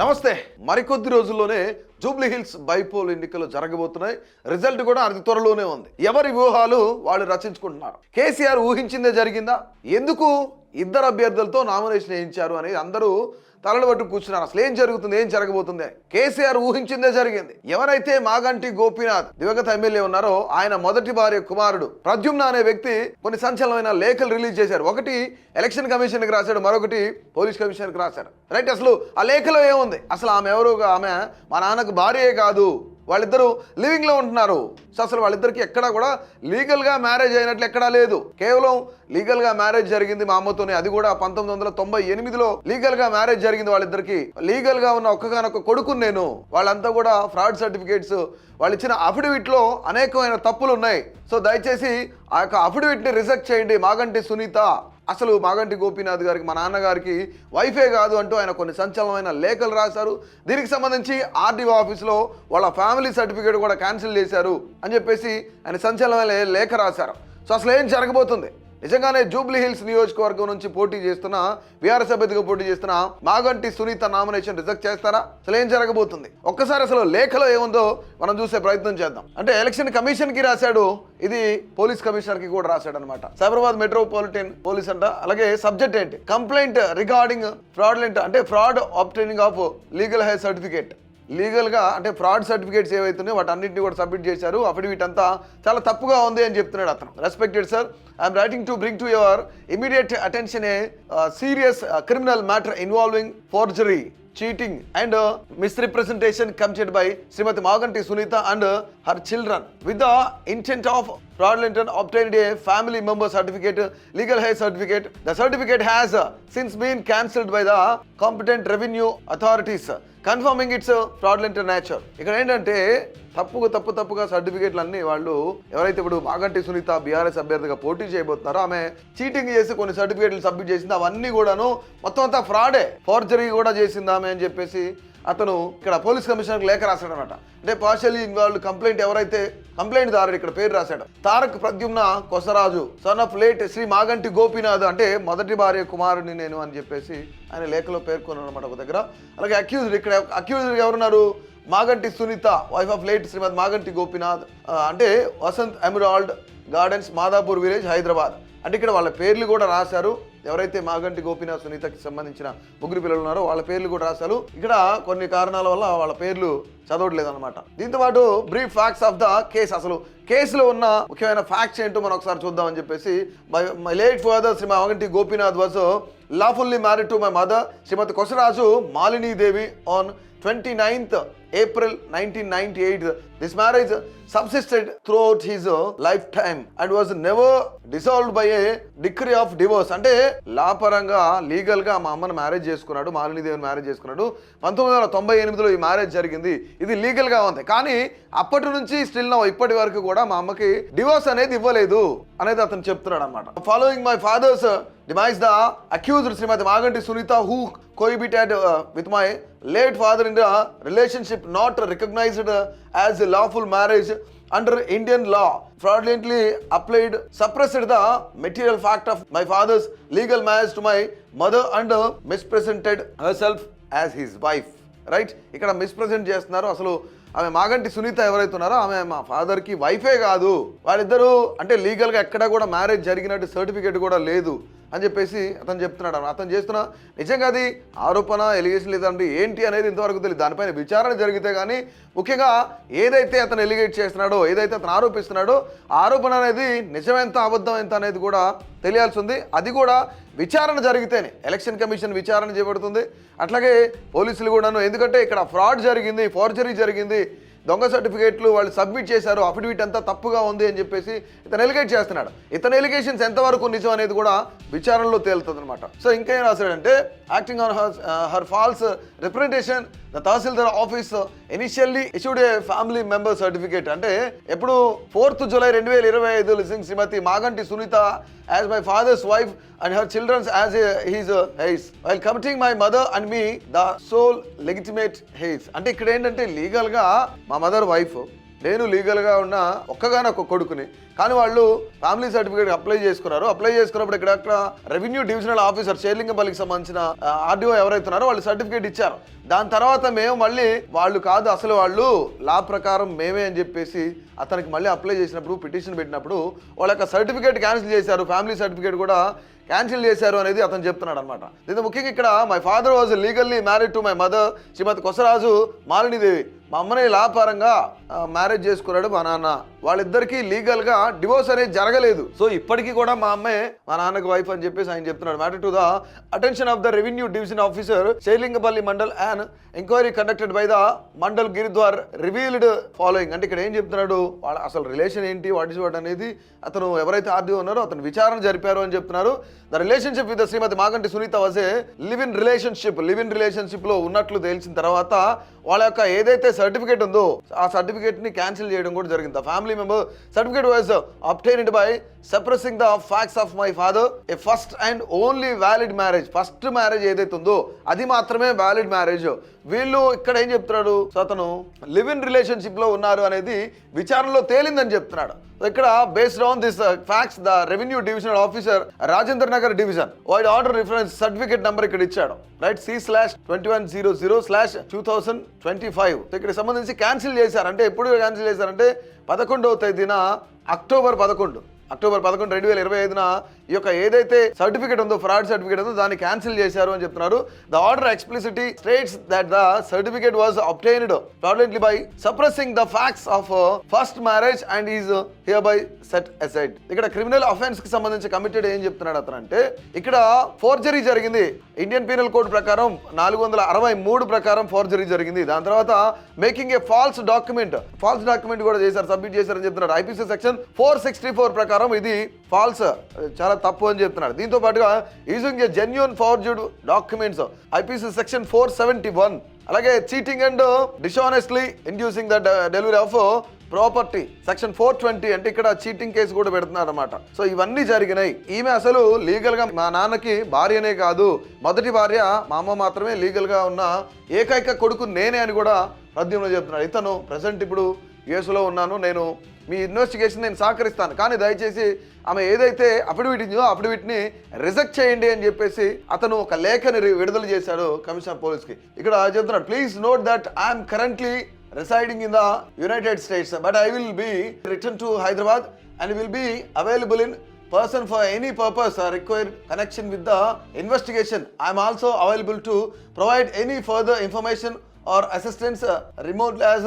నమస్తే. మరికొద్ది రోజుల్లోనే జూబ్లీ హిల్స్ బైపోల్ ఎన్నికలు జరగబోతున్నాయి. రిజల్ట్ కూడా అతి త్వరలోనే ఉంది. ఎవరి వ్యూహాలు వాళ్ళు రచించుకుంటున్నారు. కేసీఆర్ ఊహించిందే జరిగిందా? ఎందుకు ఇద్దరు అభ్యర్థులతో నామినేషన్ వేయించారు అని అందరూ తలలు పట్టు కూర్చున్నారు. అసలు ఏం జరుగుతుంది, ఏం జరగబోతుంది? కేసీఆర్ ఊహించిందే జరిగింది. ఎవరైతే మాగంటి గోపీనాథ్ దివంగత ఎమ్మెల్యే ఉన్నారో ఆయన మొదటి భార్య కుమారుడు ప్రద్యుమ్న అనే వ్యక్తి కొన్ని సంచలనమైన లేఖలు రిలీజ్ చేశారు. ఒకటి ఎలక్షన్ కమిషన్కి రాశాడు, మరొకటి పోలీస్ కమిషన్కి రాశాడు. రైట్, అసలు ఆ లేఖలో ఏముంది? అసలు ఆమె ఎవరుగా, ఆమె మా నాన్నకు భార్యే కాదు, వాళ్ళిద్దరూ లివింగ్లో ఉంటున్నారు. సో అసలు వాళ్ళిద్దరికి ఎక్కడా కూడా లీగల్గా మ్యారేజ్ అయినట్లు ఎక్కడా లేదు. కేవలం లీగల్గా మ్యారేజ్ జరిగింది మా అమ్మతోనే, అది కూడా 1998లో లీగల్గా మ్యారేజ్ జరిగింది వాళ్ళిద్దరికి. లీగల్గా ఉన్న ఒక్కగానొక్క కొడుకుని నేను. వాళ్ళంతా కూడా ఫ్రాడ్ సర్టిఫికేట్స్, వాళ్ళు ఇచ్చిన అఫిడవిట్లో అనేకమైన తప్పులు ఉన్నాయి. సో దయచేసి ఆ యొక్క అఫిడవిట్ని రిజెక్ట్ చేయండి. మాగంటి సునీత అసలు మాగంటి గోపీనాథ్ గారికి మా నాన్నగారికి వైఫే కాదు అంటూ ఆయన కొన్ని సంచలనమైన లేఖలు రాశారు. దీనికి సంబంధించి ఆర్డీఓ ఆఫీస్లో వాళ్ళ ఫ్యామిలీ సర్టిఫికేట్ కూడా క్యాన్సిల్ చేశారు అని చెప్పేసి ఆయన సంచలనమైన లేఖ రాశారు. సో అసలు ఏం జరగబోతుంది? నిజంగానే జూబ్లీ హిల్స్ నియోజకవర్గం నుంచి పోటీ చేస్తున్న బీఆర్ఎస్ అభ్యర్థిగా పోటీ చేస్తున్న మాగంటి సునీత నామినేషన్ రిజెక్ట్ చేస్తారా? అసలు ఏం జరగబోతుంది? ఒక్కసారి అసలు లేఖలో ఏముందో మనం చూసే ప్రయత్నం చేద్దాం. అంటే ఎలక్షన్ కమిషన్ కి రాశాడు, ఇది పోలీస్ కమిషనర్ కి కూడా రాశాడు అనమాట. సైబరాబాద్ మెట్రోపాలిటన్ పోలీస్ అంట. అలాగే సబ్జెక్ట్ ఏంటి? కంప్లైంట్ రిగార్డింగ్ ఫ్రాడ్లెంట్, అంటే fraud obtaining of legal heir certificate. లీగల్గా అంటే ఫ్రాడ్ సర్టిఫికేట్స్ ఏవైతున్నాయో వాటి అన్నింటినీ కూడా సబ్మిట్ చేశారు. అఫిడవిట్ అంతా చాలా తప్పుగా ఉంది అని చెప్తున్నాడు అతను. Respected sir, I'm writing to bring to your immediate attention A serious criminal matter involving forgery, cheating and misrepresentation committed by Srimati Maganti Sunita and her children with the intent of fraudulent obtained a family member certificate, legal hair certificate. The certificate has since been cancelled by the competent revenue authorities, confirming its fraudulent nature. ఇక్కడ ఏంటంటే తప్పుగా సర్టిఫికేట్లు అన్ని వాళ్ళు ఎవరైతే ఇప్పుడు Maganti Sunitha BRS అభ్యర్థిగా పోటీ చేయబోతున్నారో ఆమె చీటింగ్ చేసి కొన్ని సర్టిఫికేట్లు సబ్మిట్ చేసింది. అవన్నీ కూడాను మొత్తం అంతా ఫ్రాడే, ఫోర్జరీ కూడా చేసింది ఆమె అని చెప్పేసి అతను ఇక్కడ పోలీస్ కమిషనర్కి లేఖ రాశాడు అనమాట. అంటే పార్షియల్లీ ఇన్వాల్వ్డ్ కంప్లైంట్, ఎవరైతే కంప్లైంట్ దారుడు ఇక్కడ పేరు రాశాడు Tarak Pradyumna Kosaraju, son of late Shri Maganti Gopinath, అంటే మొదటి భార్య కుమారుడిని నేను అని చెప్పేసి ఆయన లేఖలో పేర్కొన్నాడు అనమాట ఒక దగ్గర. అలాగే అక్యూజ్డ్, ఇక్కడ అక్యూజ్డ్ ఎవరున్నారు? Maganti Sunitha, wife of late Shrimati Maganti Gopinath, అంటే Vasant Emerald Gardens, Madhapur village, Hyderabad. అంటే ఇక్కడ వాళ్ళ పేర్లు కూడా రాశారు. ఎవరైతే మాగంటి గోపీనాథ్ సునీతకి సంబంధించిన ముగ్గురు పిల్లలు ఉన్నారో వాళ్ళ పేర్లు కూడా రాశారు. ఇక్కడ కొన్ని కారణాల వల్ల వాళ్ళ పేర్లు చదవట్లేదు అనమాట. దీంతో పాటు brief facts of the case, అసలు కేసులో ఉన్న ముఖ్యమైన ఫ్యాక్ట్స్ ఏంటో మనం ఒకసారి చూద్దామని చెప్పేసి. My late father Shri Maganti Gopinath was lawfully married to my mother Srimati Kosaraju Malini Devi on 29th April 1998. This marriage subsisted throughout his lifetime and was never dissolved by a decree of divorce. అంటే లాపరంగా లీగల్గా మా అమ్మను marriage చేసుకున్నాడు, మాలిని దేవిని marriage చేసుకున్నాడు. 1998లో ఈ marriage జరిగింది. ఇది లీగల్గా ఉంది. కానీ అప్పటి నుంచి స్టిల్ నౌ ఇప్పటి వరకు కూడా మా అమ్మకి డివోర్స్ అనేది ఇవ్వలేదు అనేది అతను చెప్తున్నాడు అనమాట. Following my father's demise, the accused Srimati Maganti Sunita, who cohabited with my late father in a relationship not recognized as a lawful marriage under Indian law, fraudulently applied, suppressed the material fact of my father's legal marriage to my mother and misrepresented herself as his wife. Right, ఇక్కడ మిస్ప్రెజెంట్ చేస్తున్నారు. అసలు ఆమె మాగంటి సునీత ఎవరైతే ఉన్నారో ఆమె మా ఫాదర్కి వైఫే కాదు, వాళ్ళిద్దరూ అంటే లీగల్గా ఎక్కడా కూడా మ్యారేజ్ జరిగినట్టు సర్టిఫికేట్ కూడా లేదు అని చెప్పేసి అతను చెప్తున్నాడు. అతను చేస్తున్న నిజంగా అది ఆరోపణ, ఎలిగేషన్ లేదంటే ఏంటి అనేది ఇంతవరకు తెలియదు. దానిపైన విచారణ జరిగితే కానీ ముఖ్యంగా ఏదైతే అతను ఎలిగేట్ చేస్తున్నాడో, ఏదైతే అతను ఆరోపిస్తున్నాడో ఆరోపణ అనేది నిజమెంత అబద్ధం ఎంత అనేది కూడా తెలియాల్సి ఉంది. అది కూడా విచారణ జరిగితేనే ఎలక్షన్ కమిషన్ విచారణ చేపడుతుంది. అట్లాగే పోలీసులు కూడాను, ఎందుకంటే ఇక్కడ ఫ్రాడ్ జరిగింది, ఫోర్జరీ జరిగింది, దొంగ సర్టిఫికేట్లు వాళ్ళు సబ్మిట్ చేశారు, అఫిడవిట్ అంతా తప్పుగా ఉంది అని చెప్పేసి ఇతను ఎలిగేట్ చేస్తున్నాడు. ఇతని ఎలిగేషన్స్ ఎంతవరకు నిజం అనేది కూడా విచారణలో తేలుతుంది అనమాట. సో ఇంకా ఏం రాశాడంటే, acting on her false representation the tahsildar office initially issued a family member certificate. అంటే ఎప్పుడు 4th July 2025 లిస్టింగ్ Shrimati Maganti Sunitha as my father's wife and her children's as his heirs, while committing my mother and me the sole legitimate heirs. అంటే ఇక్కడ ఏంటంటే లీగల్గా మా mother wife, నేను లీగల్గా ఉన్న ఒక్కగానొక్క కొడుకుని, కానీ వాళ్ళు ఫ్యామిలీ సర్టిఫికేట్ అప్లై చేసుకున్నారు. అప్లై చేసుకున్నప్పుడు ఇక్కడ రెవెన్యూ డివిజనల్ ఆఫీసర్ షేర్లింగపల్లికి సంబంధించిన ఆర్డీఓ ఎవరైతున్నారో వాళ్ళు సర్టిఫికేట్ ఇచ్చారు. దాని తర్వాత మేము మళ్ళీ వాళ్ళు కాదు అసలు వాళ్ళు లా ప్రకారం మేమే అని చెప్పేసి అతనికి మళ్ళీ అప్లై చేసినప్పుడు పిటిషన్ పెట్టినప్పుడు వాళ్ళ యొక్క సర్టిఫికేట్ క్యాన్సిల్ చేశారు, ఫ్యామిలీ సర్టిఫికేట్ కూడా క్యాన్సిల్ చేశారు అనేది అతను చెప్తున్నాడు అనమాట. దీంతో ముఖ్యంగా ఇక్కడ my father was legally married to my mother Shrimati Kosaraju Malini Devi. మా అమ్మని లాపారంగా మ్యారేజ్ చేసుకున్నాడు మా నాన్న. వాళ్ళిద్దరికీ లీగల్గా డివోర్స్ అనేది జరగలేదు. సో ఇప్పటికీ కూడా మా అమ్మే మా నాన్నకు వైఫ్ అని చెప్పేసి ఆయన చెప్తున్నాడు. Matter to the attention of the revenue division officer Serilingampally mandal and enquiry conducted by the mandal girdawar revealed following. అంటే ఇక్కడ ఏం చెప్తున్నాడు, వాళ్ళ అసలు రిలేషన్ ఏంటి, వాట్ ఇస్ వాట్ అనేది అతను ఎవరైతే ఆర్డీఓ ఉన్నారో అతను విచారణ జరిపారు అని చెప్తున్నారు. The relationship with Shrimati Maganti Sunitha was a live in relationship లో ఉన్నట్లు తేల్చిన తర్వాత వాళ్ళ యొక్క ఏదైతే సర్టిఫికేట్ ఉందో ఆ సర్టిఫికేట్ ని క్యాన్సిల్ చేయడం కూడా జరిగింది. Family member certificate was obtained by suppressing the facts of my father A first and only valid marriage. First marriage ఏదైతే ఉందో అది మాత్రమే వ్యాలిడ్ మ్యారేజ్. వీళ్ళు ఇక్కడ ఏం చెప్తున్నాడు, సో అతను లివ్ ఇన్ రిలేషన్షిప్ లో ఉన్నారు అనేది విచారణలో తేలిందని చెప్తున్నాడు. ఇక్కడ based on this facts the revenue divisional officer Rajendra Nagar division wide order reference certificate number ఇక్కడ ఇచ్చాడు, రైట్ C/2100/2025. ఇక్కడ సంబంధించి క్యాన్సిల్ చేశారు. అంటే ఎప్పుడు క్యాన్సిల్ చేశారంటే 11వ తేదీన అక్టోబర్ 11 2025 ఈ యొక్క ఏదైతే సర్టిఫికేట్ ఉందో ఫ్రాడ్ సర్టిఫికేట్ ఉందో దాన్ని క్యాన్సిల్ చేశారు అని చెప్తున్నారు. The order explicitly states that the certificate was obtained fraudulently by suppressing the facts of first marriage and is hereby set aside. ఇక్కడ క్రిమినల్ అఫెన్స్ కి సంబంధించి కమిటెడ్ ఏం చెప్తున్నాడు అతను అంటే ఇక్కడ ఫోర్జరీ జరిగింది. ఇండియన్ పీనల్ కోడ్ ప్రకారం 463 ప్రకారం ఫోర్జరీ జరిగింది. దాని తర్వాత మేకింగ్ ఏ ఫాల్స్ డాక్యుమెంట్ కూడా చేశారు, సబ్మిట్ చేశారని చెప్తున్నారు. ఐపీసీ సెక్షన్ 464 ప్రకారం ఇది ఫాల్స్, చాలా తప్పు అని చెప్తున్నారు. దీంతో పాటుగా using a genuine forged documents IPC section 471, అలాగే cheating and dishonestly inducing the delivery of property section 420, అంటే ఇక్కడ చీటింగ్ కేసు కూడా పెడుతున్నారు అనమాట. సో ఇవన్నీ జరిగినాయి. ఈమె అసలు లీగల్ గా మా నాన్నకి భార్యనే కాదు, మొదటి భార్య మా అమ్మ మాత్రమే, లీగల్ గా ఉన్న ఏకైక కొడుకు నేనే అని కూడా పద్యంలో చెప్తున్నాడు. ఇతను ప్రజెంట్ ఇప్పుడు యుఎస్లో ఉన్నాను, నేను మీ ఇన్వెస్టిగేషన్ నేను సహకరిస్తాను, కానీ దయచేసి ఆమె ఏదైతే అఫిడవిట్ ఇచ్చిందో అఫిడవిట్ని రిజెక్ట్ చేయండి అని చెప్పేసి అతను ఒక లేఖని విడుదల చేశాడు కమిషనర్ పోలీస్కి. ఇక్కడ చెప్తున్నాడు, please note that I'm currently residing in the United States, but I will be returned to Hyderabad and will be available in person for any purpose required connection with the investigation. I am also available to provide any further information or assistance remotely as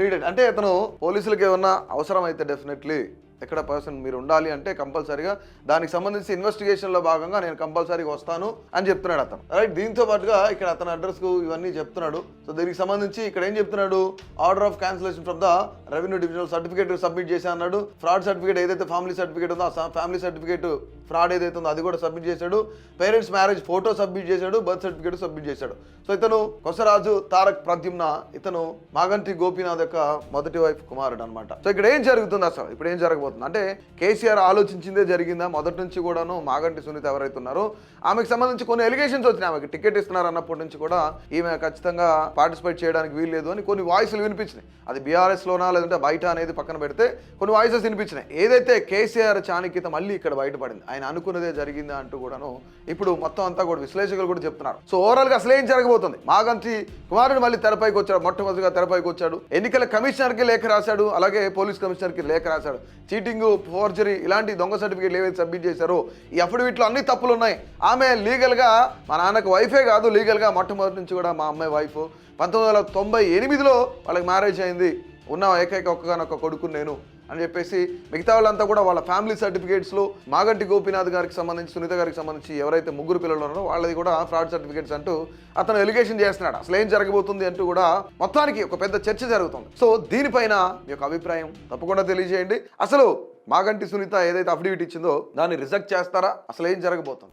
needed. అంటే అతను పోలీసులకు ఏమన్నా అవసరం అయితే definitely ఎక్కడ person మీరు ఉండాలి అంటే కంపల్సరీగా దానికి సంబంధించి ఇన్వెస్టిగేషన్లో భాగంగా నేను కంపల్సరీగా వస్తాను అని చెప్తున్నాడు అతను, రైట్. దీంతో పాటుగా ఇక్కడ అతని అడ్రస్కు ఇవన్నీ చెప్తున్నాడు. సో దీనికి సంబంధించి ఇక్కడ ఏం చెప్తున్నాడు, order of cancellation from the revenue divisional certificate submit చేశా అన్నాడు. ఫ్రాడ్ సర్టిఫికేట్ ఏదైతే ఫ్యామిలీ సర్టిఫికేట్ ఉందో ఆ ఫ్యామిలీ సర్టిఫికేట్ ఫ్రాడ్ ఏదైతే ఉందో అది కూడా సబ్మిట్ చేశాడు. పేరెంట్స్ మ్యారేజ్ ఫోటో సబ్మిట్ చేశాడు, బర్త్ సర్టిఫికేట్ సబ్మిట్ చేశాడు. సో ఇతను కొసరాజు తారక్ ప్రద్యుమ్న, ఇతను మాగంటి గోపీనాథ్ యొక్క మొదటి వైఫ్ కుమారుడు అనమాట. సో ఇక్కడ ఏం జరుగుతుంది అసలు, ఇప్పుడు ఏం జరగబోతుంది అంటే కేసీఆర్ ఆలోచించిందే జరిగిందా? మొదటి నుంచి కూడాను మాగంటి సునీత ఎవరైతే ఉన్నారో ఆమెకు సంబంధించి కొన్ని ఎలిగేషన్స్ వచ్చినాయి. ఆమెకి టికెట్ ఇస్తున్నారు అన్నప్పటి నుంచి కూడా ఈమె ఖచ్చితంగా పార్టిసిపేట్ చేయడానికి వీల్లేదు అని కొన్ని వాయిస్లు వినిపించినాయి. అది బీఆర్ఎస్లోనా లేదంటే బయట అనేది పక్కన పెడితే కొన్ని వాయిసెస్ వినిపించినాయి. ఏదైతే కేసీఆర్ చాణక్యత మళ్ళీ ఇక్కడ బయటపడింది, ఆయన అనుకున్నదే జరిగిందా అంటూ కూడాను ఇప్పుడు మొత్తం అంతా కూడా విశ్లేషకులు కూడా చెప్తున్నారు. సో ఓవరాల్ గా అసలు ఏం జరగబోతుంది, మాగంటి కుమారుడు మళ్ళీ తెరపైకి వచ్చాడు, మొట్టమొదటిగా తెరపైకి వచ్చాడు, ఎన్నికల కమిషనర్కి లేఖ రాశాడు, అలాగే పోలీస్ కమిషనర్కి లేఖ రాశాడు. చీటింగ్, ఫోర్జరీ ఇలాంటి దొంగ సర్టిఫికేట్లు ఏవైతే సబ్మిట్ చేశారో ఈ అఫిడవిట్లో అన్ని తప్పులు ఉన్నాయి. ఆమె లీగల్గా మా నాన్నకు వైఫే కాదు, లీగల్గా మొట్టమొదటి నుంచి కూడా మా అమ్మాయి వైఫ్. 1998లో వాళ్ళకి మ్యారేజ్ అయింది, ఉన్న ఏకైక ఒక్కగానొక్క కొడుకు నేను అని చెప్పేసి మిగతా వాళ్ళంతా కూడా వాళ్ళ ఫ్యామిలీ సర్టిఫికేట్స్లో మాగంటి గోపీనాథ్ గారికి సంబంధించి, సునీత గారికి సంబంధించి ఎవరైతే ముగ్గురు పిల్లలు ఉన్నారో వాళ్ళది కూడా ఫ్రాడ్ సర్టిఫికేట్స్ అంటూ అతను ఎలిగేషన్ చేస్తున్నాడు. అసలు ఏం జరగబోతుంది అంటూ కూడా మొత్తానికి ఒక పెద్ద చర్చ జరుగుతుంది. సో దీనిపైన మీ యొక్క అభిప్రాయం తప్పకుండా తెలియజేయండి. అసలు మాగంటి సునీత ఏదైతే అఫిడవిట్ ఇచ్చిందో దాన్ని రిజెక్ట్ చేస్తారా, అసలు ఏం జరగబోతుంది?